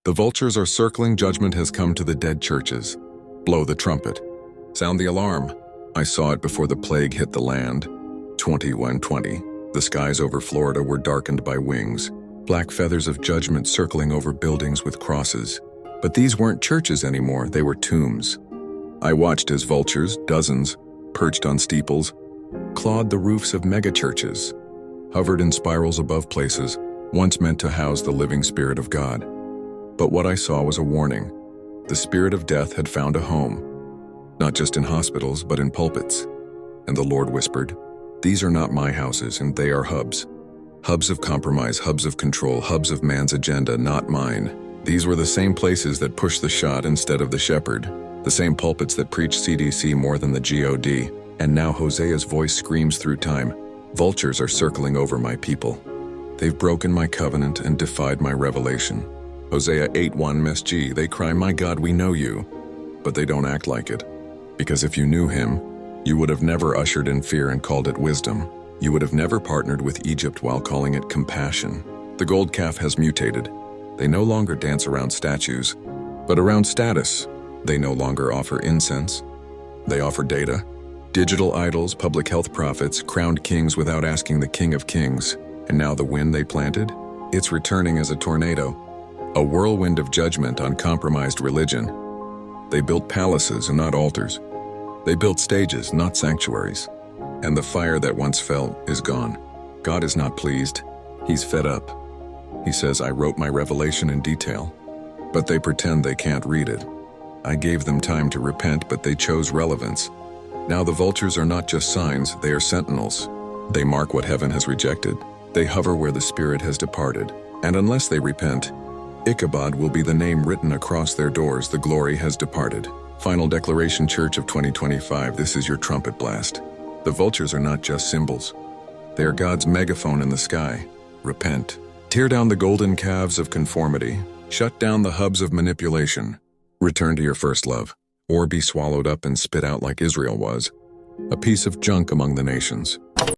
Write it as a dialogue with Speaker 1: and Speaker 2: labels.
Speaker 1: The vultures are circling. Judgment has come to the dead churches. Blow the trumpet. Sound the alarm. I saw it before the plague hit the land. 2120. The skies over Florida were darkened by wings. Black feathers of judgment circling over buildings with crosses. But these weren't churches anymore, they were tombs. I watched as vultures, dozens, perched on steeples, clawed the roofs of megachurches, hovered in spirals above places once meant to house the living Spirit of God. But what I saw was a warning. The spirit of death had found a home, not just in hospitals, but in pulpits. And the Lord whispered, "These are not my houses, and they are hubs. Hubs of compromise, hubs of control, hubs of man's agenda, not mine." These were the same places that pushed the shot instead of the shepherd, the same pulpits that preached CDC more than the God. And now Hosea's voice screams through time, "Vultures are circling over my people. They've broken my covenant and defied my revelation." Hosea 8:1-G, they cry, "My God, we know you," but they don't act like it. Because if you knew him, you would have never ushered in fear and called it wisdom. You would have never partnered with Egypt while calling it compassion. The gold calf has mutated. They no longer dance around statues, but around status. They no longer offer incense. They offer data. Digital idols, public health prophets, crowned kings without asking the King of Kings. And now the wind they planted? It's returning as a tornado. A whirlwind of judgment on compromised religion. They built palaces and not altars. They built stages, not sanctuaries. And the fire that once fell is gone. God is not pleased. He's fed up. He says, "I wrote my revelation in detail." But they pretend they can't read it. I gave them time to repent, but they chose relevance. Now the vultures are not just signs, they are sentinels. They mark what heaven has rejected. They hover where the Spirit has departed. And unless they repent, Ichabod will be the name written across their doors. The glory has departed. Final Declaration Church of 2025, this is your trumpet blast. The vultures are not just symbols. They are God's megaphone in the sky. Repent. Tear down the golden calves of conformity. Shut down the hubs of manipulation. Return to your first love, or be swallowed up and spit out like Israel was, a piece of junk among the nations.